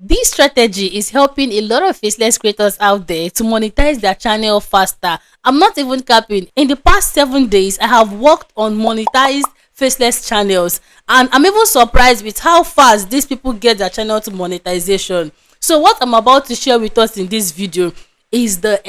This strategy is helping a lot of faceless creators out there to monetize their channel faster. I'm not even capping. In the past 7 days, I have worked on monetized faceless channels, and I'm even surprised with how fast these people get their channel to monetization. So what I'm about to share with us in this video is the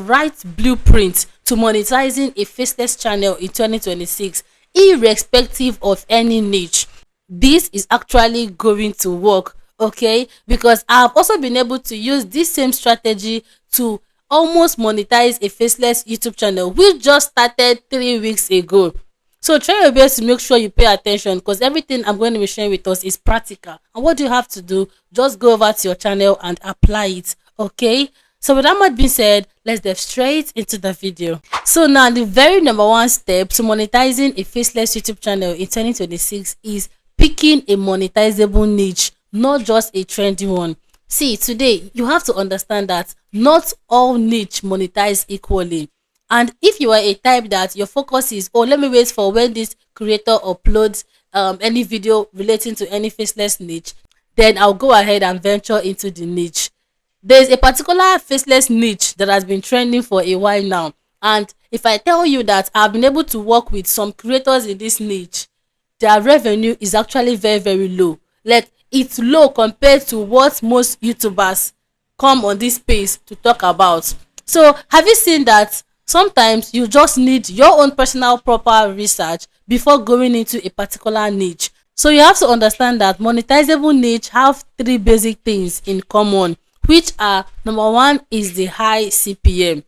right blueprint to monetizing a faceless channel in 2026, irrespective of any niche. This is actually going to work, okay, because I've also been able to use this same strategy to almost monetize a faceless YouTube channel which just started 3 weeks ago. So try your best to make sure you pay attention, because everything I'm going to be sharing with us is practical. And what do you have to do? Just go over to your channel and apply it, okay? So with that much being said, let's dive straight into the video. So now the very number one step to monetizing a faceless YouTube channel in 2026 is picking a monetizable niche, not just a trendy one. See, today you have to understand that not all niche monetize equally. And if you are a type that your focus is, oh, let me wait for when this creator uploads any video relating to any faceless niche, then I'll go ahead and venture into the niche. There's a particular faceless niche that has been trending for a while now. And if I tell you that I've been able to work with some creators in this niche, their revenue is actually very, very low. Like, it's low compared to what most YouTubers come on this space to talk about. So have you seen that sometimes you just need your own personal proper research before going into a particular niche? So you have to understand that monetizable niche have three basic things in common, which are: number one is the high CPM.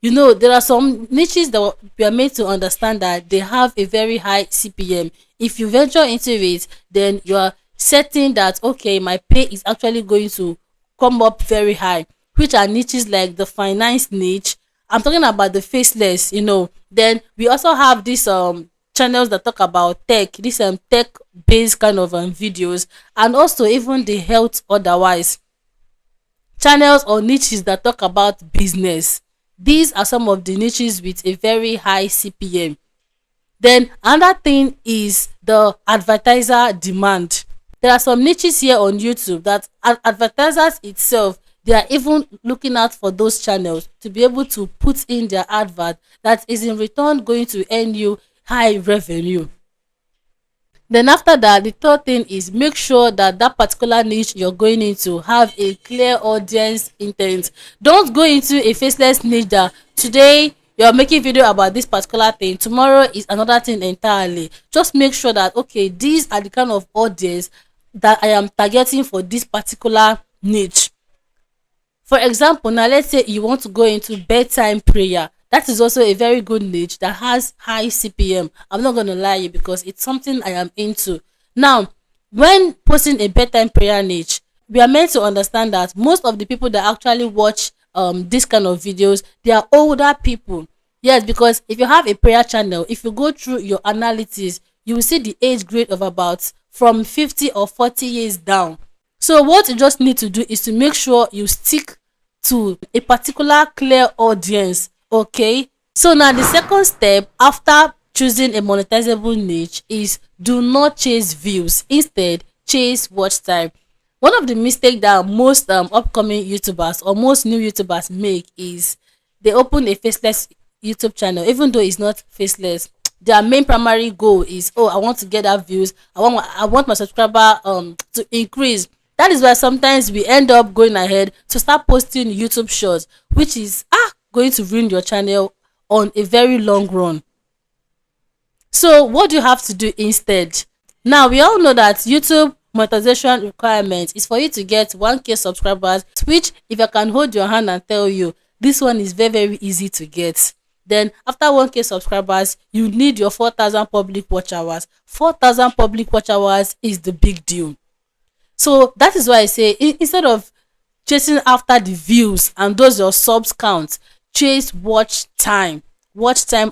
You know, there are some niches that we are made to understand that they have a very high CPM. If you venture into it, then you are setting that, okay, my pay is actually going to come up very high, which are niches like the finance niche. I'm talking about the faceless, you know. Then we also have these channels that talk about tech, this tech based kind of videos, and also even the health otherwise channels or niches that talk about business. These are some of the niches with a very high CPM. Then another thing is the advertiser demand. There are some niches here on YouTube that advertisers itself, they are even looking out for those channels to be able to put in their advert that is in return going to earn you high revenue. Then after that, the third thing is make sure that that particular niche you're going into have a clear audience intent. Don't go into a faceless niche that today you're making video about this particular thing, tomorrow is another thing entirely. Just make sure that, okay, these are the kind of audience that I am targeting for this particular niche. For example, now let's say you want to go into bedtime prayer. That is also a very good niche that has high CPM. I'm not going to lie you, because it's something I am into. Now, when posting a bedtime prayer niche, we are meant to understand that most of the people that actually watch this kind of videos, they are older people. Yes, because if you have a prayer channel, if you go through your analytics, you will see the age grade of about from 50 or 40 years down. So what you just need to do is to make sure you stick to a particular clear audience, okay? So now the second step after choosing a monetizable niche is do not chase views. Instead, chase watch time. One of the mistakes that most upcoming YouTubers or most new YouTubers make is they open a faceless YouTube channel, even though it's not faceless. Their main primary goal is, oh, I want to get that views. I want my subscriber to increase. That is why sometimes we end up going ahead to start posting YouTube shorts, which is going to ruin your channel on a very long run. So what do you have to do instead? Now we all know that YouTube monetization requirement is for you to get 1K subscribers, which if I can hold your hand and tell you, this one is very, very easy to get. Then after 1K subscribers, you need your 4,000 public watch hours. 4,000 public watch hours is the big deal. So that is why I say, instead of chasing after the views and those your subs count, chase watch time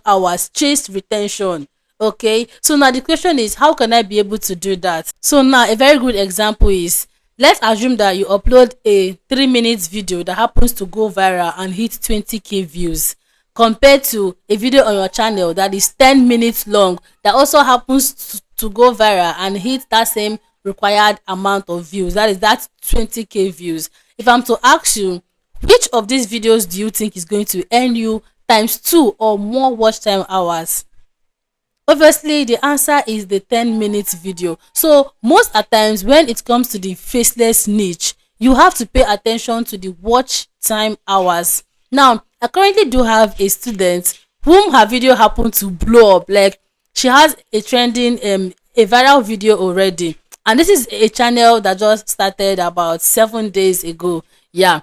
hours, chase retention. Okay, so now the question is, how can I be able to do that? So now a very good example is, let's assume that you upload a 3 minutes video that happens to go viral and hit 20K views, compared to a video on your channel that is 10 minutes long that also happens to go viral and hit that same required amount of views. That is that 20k views. If I'm to ask you, which of these videos do you think is going to earn you times 2 or more watch time hours? Obviously, the answer is the 10 minutes video. So most at times when it comes to the faceless niche, you have to pay attention to the watch time hours. Now, I currently do have a student whom her video happened to blow up. Like, she has a trending a viral video already, and this is a channel that just started about 7 days ago. Yeah.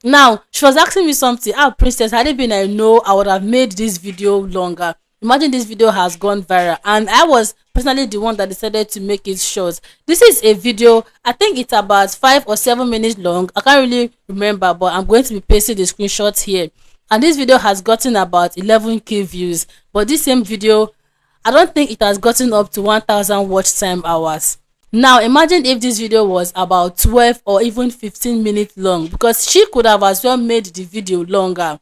Now she was asking me something. Ah, princess, had it been I know, I would have made this video longer. Imagine this video has gone viral, and I was personally the one that decided to make it short. This is a video, I think it's about 5 or 7 minutes long. I can't really remember, but I'm going to be pasting the screenshots here. And this video has gotten about 11k views, but this same video, I don't think it has gotten up to 1000 watch time hours. Now imagine if this video was about 12 or even 15 minutes long, because she could have as well made the video longer.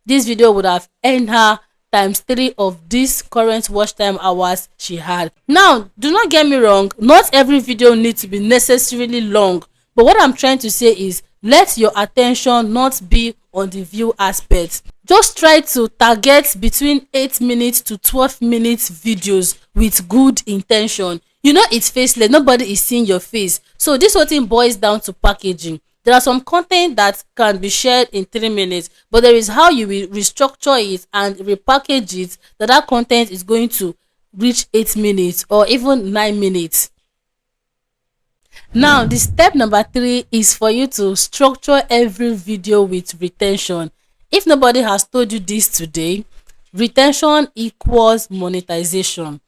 This video would have earned her times 3 of this current watch time hours she had. Now, do not get me wrong, not every video needs to be necessarily long, but what I'm trying to say is let your attention not be on the view aspect. Just try to target between 8 minutes to 12 minutes videos with good intention. You know, it's faceless, nobody is seeing your face, so this whole thing boils down to packaging. There are some content that can be shared in 3 minutes, but there is how you will restructure it and repackage it that that content is going to reach 8 minutes or even 9 minutes. Now, the step number 3 is for you to structure every video with retention. If nobody has told you this today, retention equals monetization.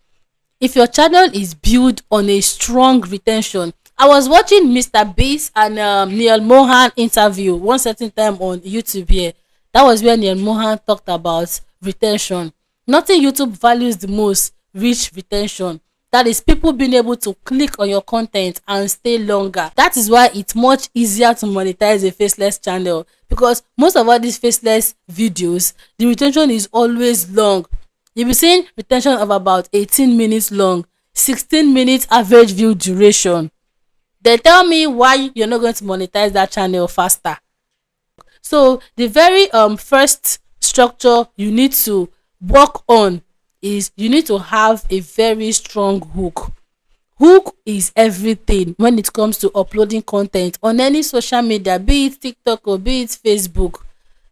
If your channel is built on a strong retention, I was watching Mr. Beast and Neil Mohan interview one certain time on YouTube here. That was where Neil Mohan talked about retention. Nothing YouTube values the most reach retention. That is people being able to click on your content and stay longer. That is why it's much easier to monetize a faceless channel, because most of all these faceless videos, the retention is always long. You'll be seeing retention of about 18 minutes long, 16 minutes average view duration. They tell me why you're not going to monetize that channel faster. So the very first structure you need to work on is you need to have a very strong hook. Hook is everything when it comes to uploading content on any social media, be it TikTok or be it Facebook,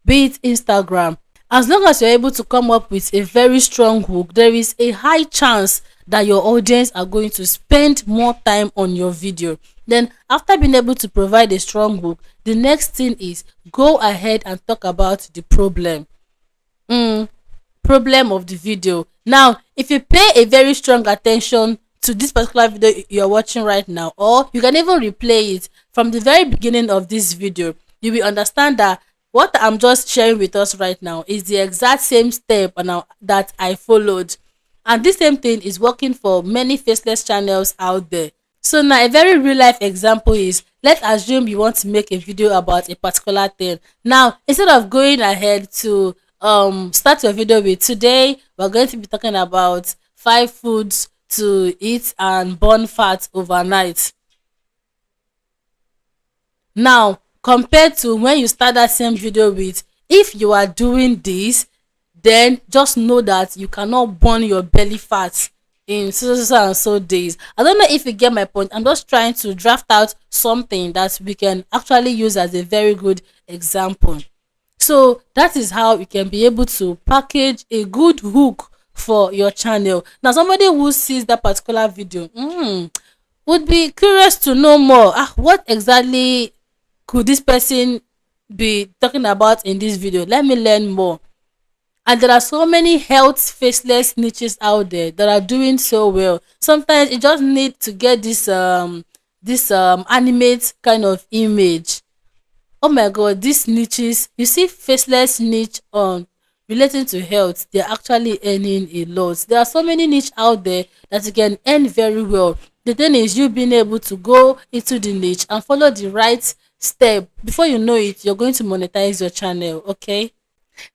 be it Instagram. As long as you're able to come up with a very strong hook, there is a high chance that your audience are going to spend more time on your video. Then after being able to provide a strong hook, the next thing is go ahead and talk about the problem. Problem of the video. Now, if you pay a very strong attention to this particular video you're watching right now, or you can even replay it from the very beginning of this video, you will understand that what I'm just sharing with us right now is the exact same step that I followed. And this same thing is working for many faceless channels out there. So now a very real life example is, let's assume you want to make a video about a particular thing. Now, instead of going ahead to start your video with, today we're going to be talking about 5 foods to eat and burn fat overnight. Now, compared to when you start that same video with, if you are doing this, then just know that you cannot burn your belly fat in so days. I don't know if you get my point. I'm just trying to draft out something that we can actually use as a very good example. So that is how you can be able to package a good hook for your channel. Now, somebody who sees that particular video would be curious to know more. What exactly could this person be talking about in this video? Let me learn more. And there are so many health faceless niches out there that are doing so well. Sometimes you just need to get this animate kind of image. Oh my god, these niches, you see faceless niche on relating to health, they're actually earning a lot. There are so many niche out there that you can earn very well. The thing is you being able to go into the niche and follow the right step. Before you know it, you're going to monetize your channel. Okay,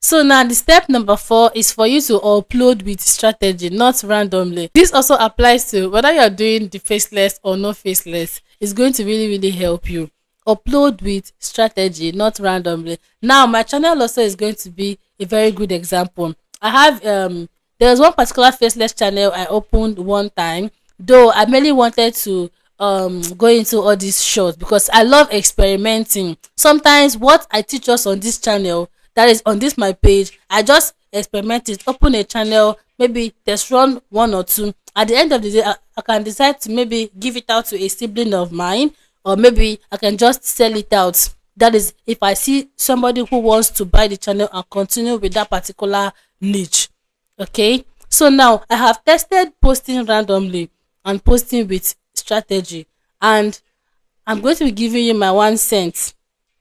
So now the step number 4 is for you to upload with strategy, not randomly. This also applies to whether you're doing the faceless or no faceless. It's going to really, really help you. Upload with strategy, not randomly. Now my channel also is going to be a very good example. I have there was one particular faceless channel I opened one time, though I mainly wanted to go into all these shorts because I love experimenting. Sometimes what I teach us on this channel, that is on this my page, I just experiment it, open a channel, maybe test run one or two. At the end of the day, I can decide to maybe give it out to a sibling of mine, or maybe I can just sell it out. That is if I see somebody who wants to buy the channel and continue with that particular niche. Okay, so now I have tested posting randomly and posting with strategy, and I'm going to be giving you my 1 cent.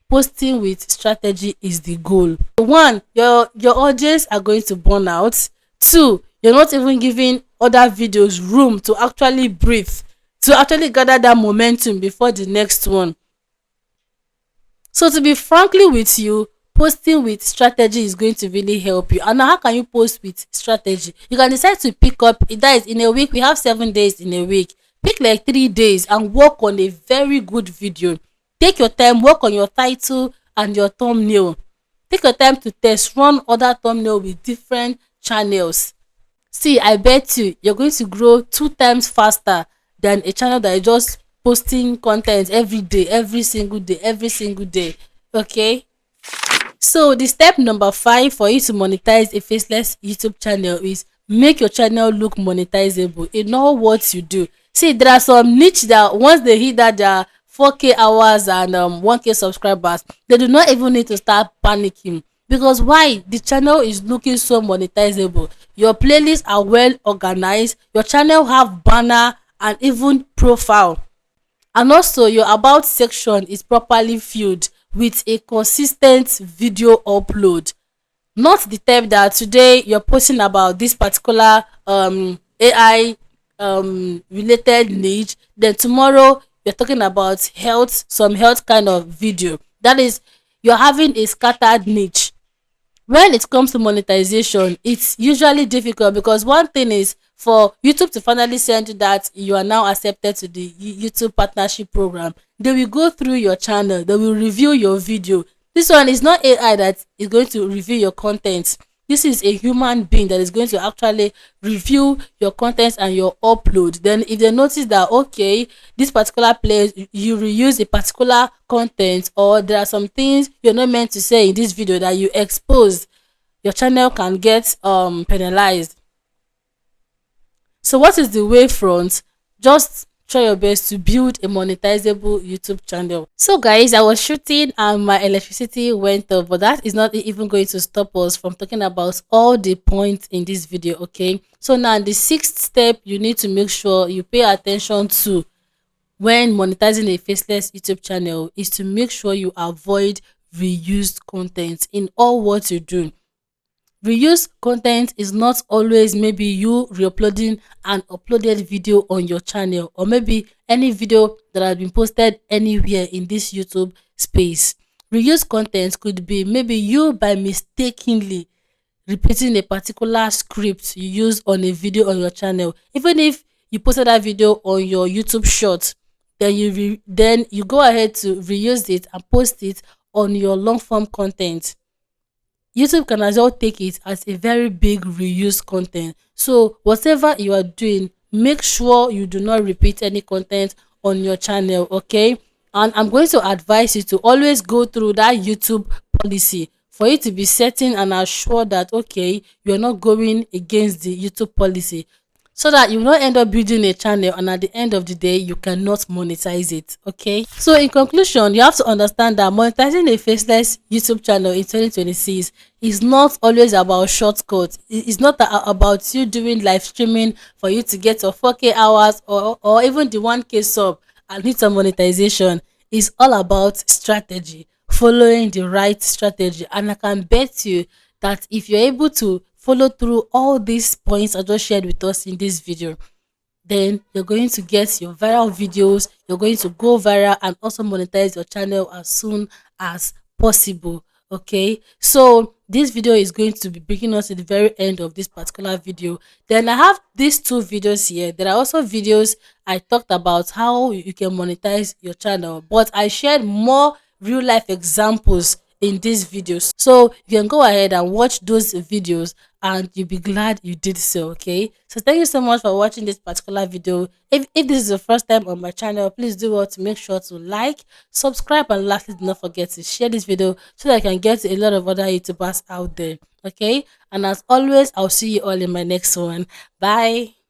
Posting with strategy is the goal. One, your audience are going to burn out. Two, you're not even giving other videos room to actually breathe, to actually gather that momentum before the next one. So to be frankly with you, posting with strategy is going to really help you. And now how can you post with strategy? You can decide to pick up, that is in a week, we have 7 days in a week. Pick like 3 days and work on a very good video. Take your time, work on your title and your thumbnail. Take your time to test run other thumbnail with different channels. See, I bet you're going to grow 2 times faster than a channel that is just posting content every day, every single day, every single day. Okay. So the step number 5 for you to monetize a faceless YouTube channel is make your channel look monetizable in all what you do. See, there are some niche that once they hit that their 4K hours and 1K subscribers, they do not even need to start panicking. Because why? The channel is looking so monetizable. Your playlists are well organized. Your channel have banner and even profile, and also your about section is properly filled with a consistent video upload. Not the type that today you're posting about this particular AI related niche, then tomorrow you're talking about health, some health kind of video. That is, you're having a scattered niche. When it comes to monetization, it's usually difficult because one thing is for YouTube to finally send you that you are now accepted to the YouTube partnership program. They will go through your channel, they will review your video. This one is not AI that is going to review your content. This is a human being that is going to actually review your content and your upload. Then if they notice that okay, this particular place you reuse a particular content, or there are some things you're not meant to say in this video that you expose, your channel can get penalized. So what is the way front? Just try your best to build a monetizable YouTube channel. So guys, I was shooting and my electricity went off, but that is not even going to stop us from talking about all the points in this video. Okay, so now the 6th step you need to make sure you pay attention to when monetizing a faceless YouTube channel is to make sure you avoid reused content in all what you do. Reuse content is not always maybe you re-uploading an uploaded video on your channel, or maybe any video that has been posted anywhere in this YouTube space. Reuse content could be maybe you by mistakenly repeating a particular script you use on a video on your channel. Even if you posted that video on your YouTube short, then you go ahead to reuse it and post it on your long form content. YouTube can as well take it as a very big reuse content. So whatever you are doing, make sure you do not repeat any content on your channel, okay? And I'm going to advise you to always go through that YouTube policy for you to be certain and assured that okay, you're not going against the YouTube policy, so that you will not end up building a channel and at the end of the day you cannot monetize it. Okay, so in conclusion, you have to understand that monetizing a faceless YouTube channel in 2026 is not always about shortcuts. It's not about you doing live streaming for you to get your 4K hours, or even the 1K sub and hit some monetization. It's all about strategy, following the right strategy. And I can bet you that if you're able to follow through all these points I just shared with us in this video, then you're going to get your viral videos, you're going to go viral and also monetize your channel as soon as possible. Okay, so this video is going to be bringing us to the very end of this particular video. Then I have these two videos here. There are also videos I talked about how you can monetize your channel, but I shared more real life examples in these videos. So you can go ahead and watch those videos and you'll be glad you did so. Okay, so thank you so much for watching this particular video. If this is the first time on my channel, please do well to make sure to like, subscribe, and lastly do not forget to share this video so that I can get to a lot of other YouTubers out there. Okay, and as always, I'll see you all in my next one. Bye.